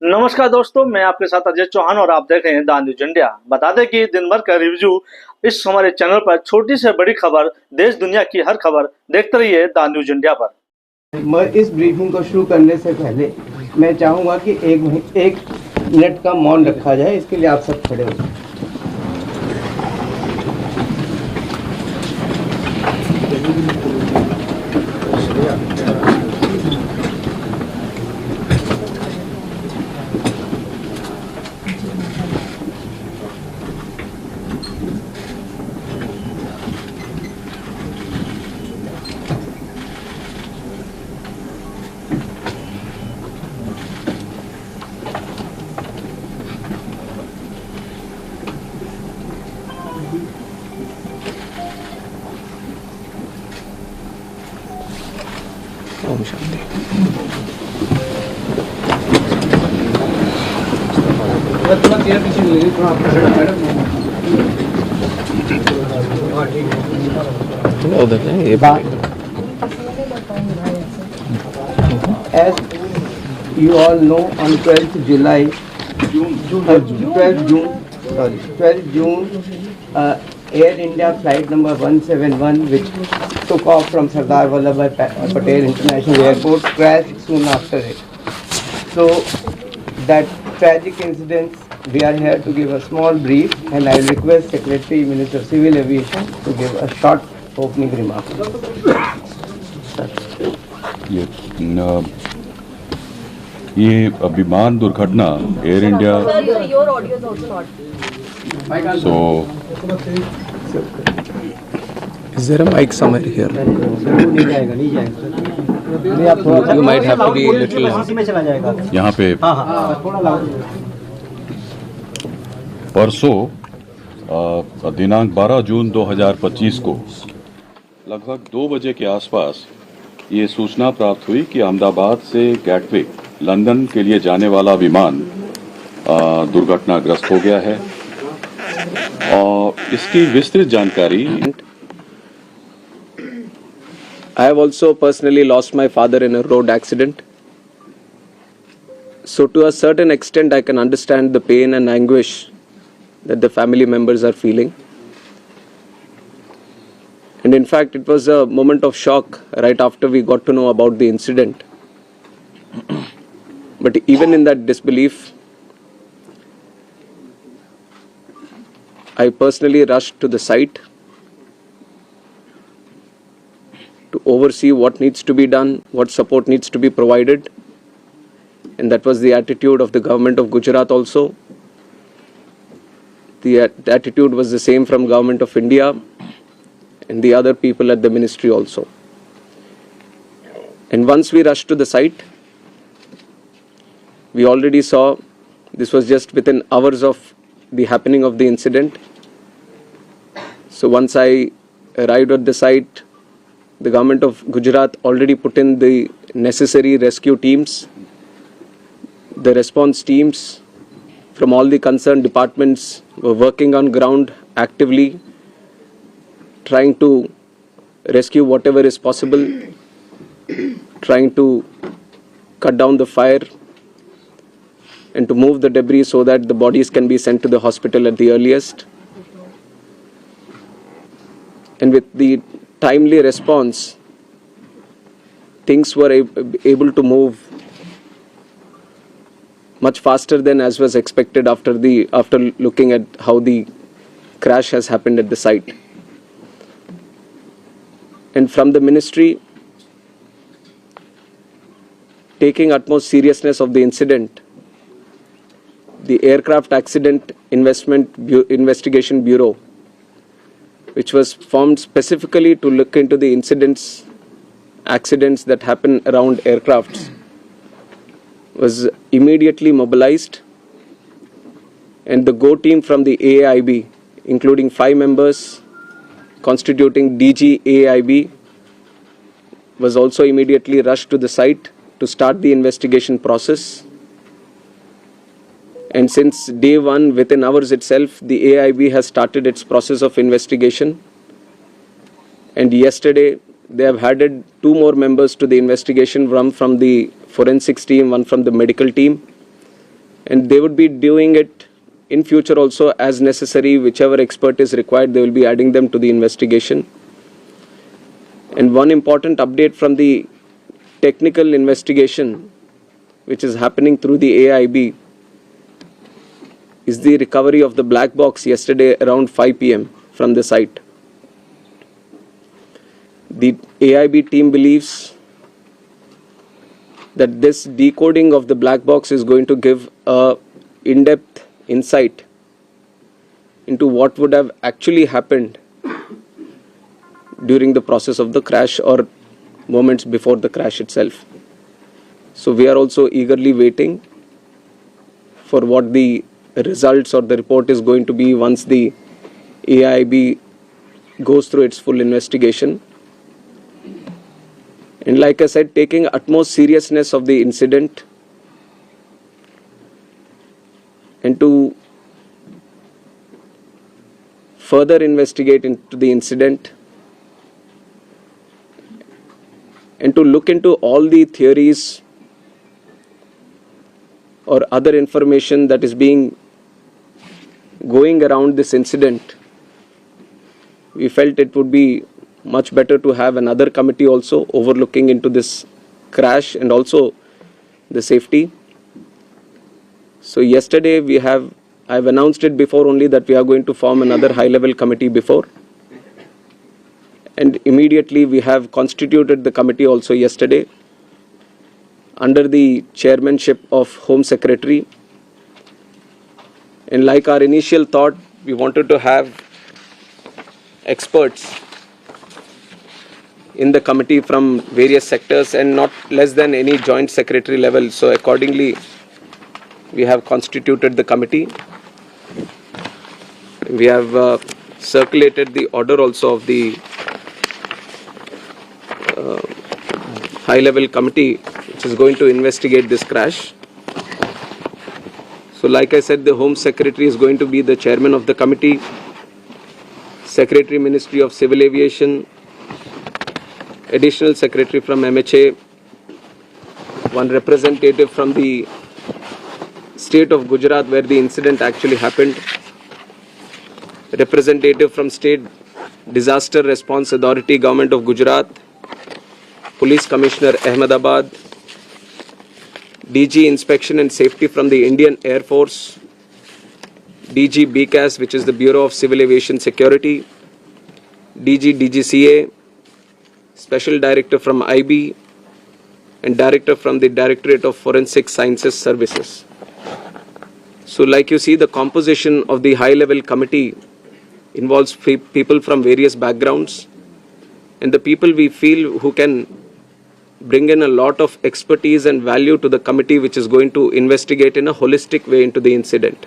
नमस्कार दोस्तों, मैं आपके साथ अजय चौहान और आप देख रहे हैं द न्यूज इंडिया। बता दें कि दिन भर का रिव्यू इस हमारे चैनल पर छोटी से बड़ी खबर, देश दुनिया की हर खबर देखते रहिए द न्यूज इंडिया पर। मैं इस ब्रीफिंग को शुरू करने से पहले मैं चाहूँगा कि एक मिनट का मौन रखा जाए। इसके लिए आप सब खड़े हो। Om Shanti. As you all know, on 12th June, Air India flight number 171, which took off from Sardar Vallabhbhai Patel International Airport, crashed soon after it. So, that tragic incident, we are here to give a small brief, and I will request Secretary, Minister of Civil Aviation, to give a short opening remark. ये विमान दुर्घटना air India Is there a mic somewhere here? You might have to be a little. यहाँ पे परसों दिनांक 12 जून 2025 को लगभग 2 बजे के आसपास ये सूचना प्राप्त हुई कि अहमदाबाद से गैटविक लंदन के लिए जाने वाला विमान दुर्घटनाग्रस्त हो गया है और इसकी विस्तृत जानकारी I have also personally lost my father in a road accident. So to a certain extent I can understand the pain and anguish that the family members are feeling. And in fact it was a moment of shock right after we got to know about the incident. But even in that disbelief, I personally rushed to the site to oversee what needs to be done, what support needs to be provided. And that was the attitude of the government of Gujarat also. The attitude was the same from government of India and the other people at the ministry also. And once we rushed to the site, we already saw, this was just within hours of the happening of the incident. So once I arrived at the site, the government of Gujarat already put in the necessary rescue teams. The response teams from all the concerned departments were working on ground actively, trying to rescue whatever is possible, trying to cut down the fire and to move the debris so that the bodies can be sent to the hospital at the earliest. And with the timely response, things were able to move much faster than as was expected after looking at how the crash has happened at the site. And from the ministry, taking utmost seriousness of the incident, the Aircraft Accident Investigation Bureau, which was formed specifically to look into the accidents that happen around aircrafts, was immediately mobilized, and the GO team from the AIB, including 5 members constituting DG AIB, was also immediately rushed to the site to start the investigation process. And since day one, within hours itself, the AIB has started its process of investigation. And yesterday, they have added 2 more members to the investigation, one from the forensics team, one from the medical team. and they would be doing it in future also as necessary. Whichever expert is required, they will be adding them to the investigation. And one important update from the technical investigation which is happening through the AIB is the recovery of the black box yesterday around 5 p.m. from the site. The AIB team believes that this decoding of the black box is going to give a in-depth insight into what would have actually happened during the process of the crash or moments before the crash itself. So we are also eagerly waiting for what the results or the report is going to be once the AIB goes through its full investigation. And like I said, taking utmost seriousness of the incident and to further investigate into the incident and to look into all the theories or other information that is going around this incident, we felt it would be much better to have another committee also overlooking into this crash and also the safety. So yesterday I've announced it before only that we are going to form another high-level committee before. And immediately we have constituted the committee also yesterday under the chairmanship of Home Secretary. And like our initial thought, we wanted to have experts in the committee from various sectors and not less than any joint secretary level. So accordingly, we have constituted the committee. We have circulated the order also of the high-level committee which is going to investigate this crash. So like I said, the Home Secretary is going to be the chairman of the committee, Secretary Ministry of Civil Aviation, Additional Secretary from MHA, one representative from the state of Gujarat where the incident actually happened, representative from State Disaster Response Authority, Government of Gujarat, Police Commissioner Ahmedabad, DG Inspection and Safety from the Indian Air Force, DG BCAS, which is the Bureau of Civil Aviation Security, DG DGCA, Special Director from IB, and Director from the Directorate of Forensic Sciences Services. So like you see, the composition of the high-level committee involves people from various backgrounds, and the people we feel who can bring in a lot of expertise and value to the committee which is going to investigate in a holistic way into the incident.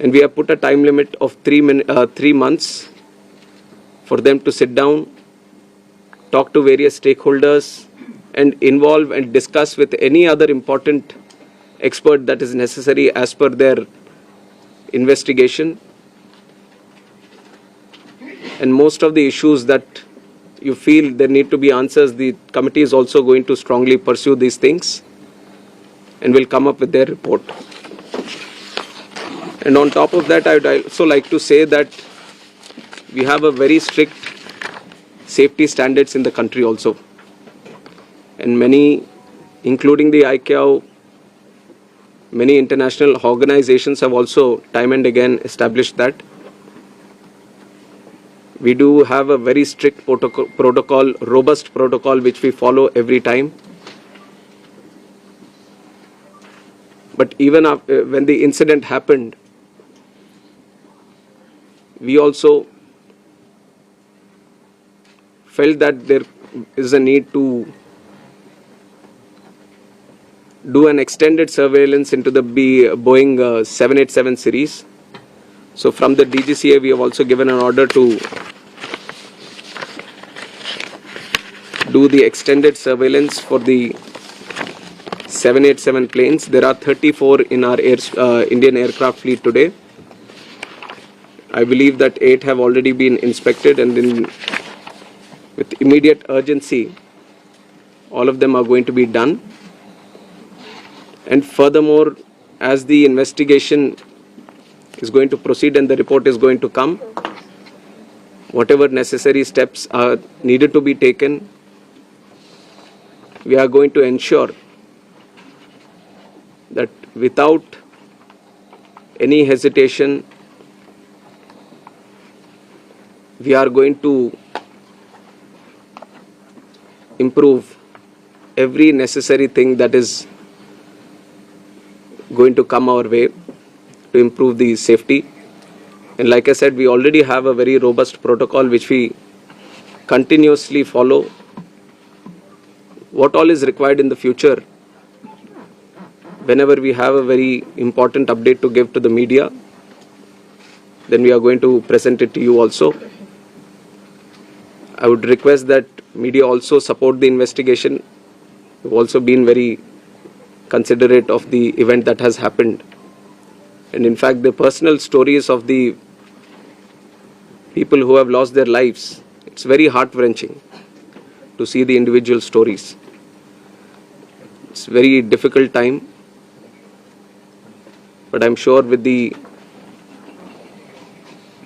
And we have put a time limit of 3 months for them to sit down, talk to various stakeholders, and involve and discuss with any other important expert that is necessary as per their investigation. And most of the issues that you feel there need to be answers, the committee is also going to strongly pursue these things and will come up with their report. And on top of that, I would also like to say that we have a very strict safety standards in the country also. And many, including the ICAO, many international organizations have also time and again established that. We do have a very strict protocol, robust protocol, which we follow every time. But even after, when the incident happened, we also felt that there is a need to do an extended surveillance into the Boeing 787 series. So from the DGCA, we have also given an order to do the extended surveillance for the 787 planes. There are 34 in our Indian aircraft fleet today. I believe that 8 have already been inspected, and with immediate urgency, all of them are going to be done. And furthermore, as the investigation is going to proceed and the report is going to come, whatever necessary steps are needed to be taken, we are going to ensure that without any hesitation, we are going to improve every necessary thing that is going to come our way to improve the safety. And like I said, we already have a very robust protocol which we continuously follow. What all is required in the future, whenever we have a very important update to give to the media, then we are going to present it to you also. I would request that media also support the investigation. We've also been very considerate of the event that has happened. And in fact, the personal stories of the people who have lost their lives, it's very heart-wrenching to see the individual stories. It's a very difficult time, but I'm sure with the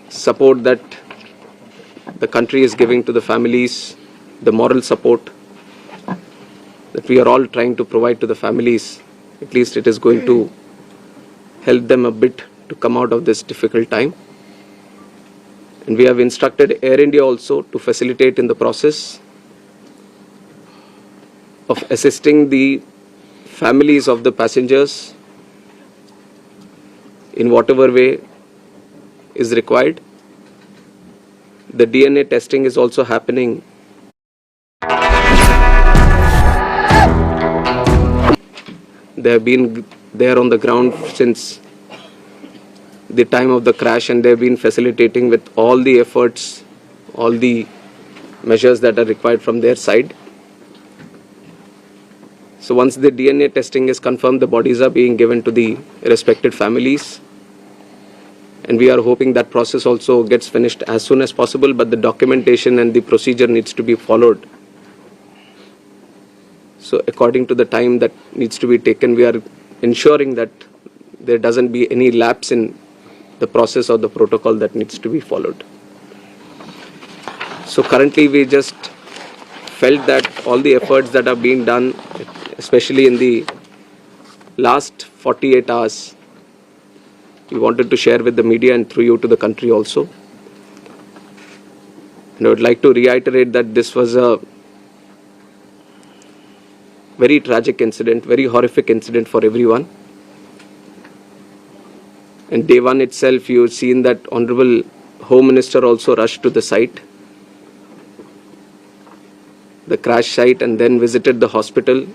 support that the country is giving to the families, the moral support that we are all trying to provide to the families, at least it is going to help them a bit to come out of this difficult time. And we have instructed Air India also to facilitate in the process of assisting the families of the passengers in whatever way is required. The DNA testing is also happening. They have been there on the ground since the time of the crash, and they have been facilitating with all the efforts, all the measures that are required from their side. So once the DNA testing is confirmed, the bodies are being given to the respected families. And we are hoping that process also gets finished as soon as possible, but the documentation and the procedure needs to be followed. So according to the time that needs to be taken, we are ensuring that there doesn't be any lapse in the process or the protocol that needs to be followed. So currently we just felt that all the efforts that are being done, especially in the last 48 hours, we wanted to share with the media and through you to the country also. And I would like to reiterate that this was a very tragic incident, very horrific incident for everyone. And day one itself, you've seen that Honorable Home Minister also rushed to the site, the crash site, and then visited the hospital,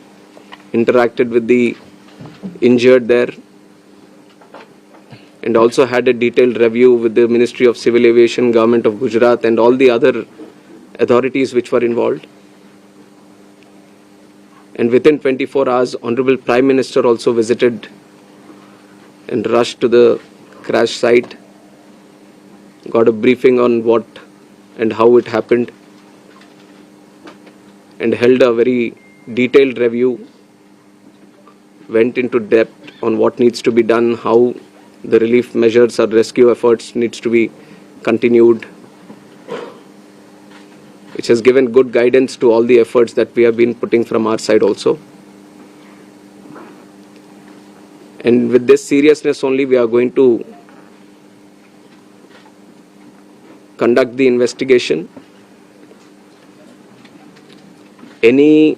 interacted with the injured there, and also had a detailed review with the Ministry of Civil Aviation, Government of Gujarat, and all the other authorities which were involved. And within 24 hours, Honorable Prime Minister also visited and rushed to the crash site, got a briefing on what and how it happened, and held a very detailed review, went into depth on what needs to be done, how the relief measures or rescue efforts needs to be continued, which has given good guidance to all the efforts that we have been putting from our side also. And with this seriousness only, we are going to conduct the investigation. Any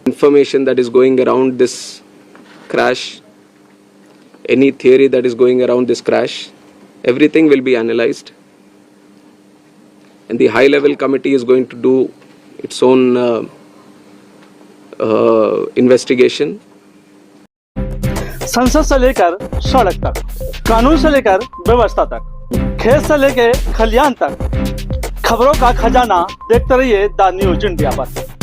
information that is going around this crash, any theory that is going around this crash, everything will be analyzed. And the high-level committee is going to do its own investigation. संसद से लेकर सड़क तक, कानून से लेकर व्यवस्था तक, खेत से लेकर खलियान तक, खबरों का खजाना देखते रहिए द न्यूज इंडिया पर।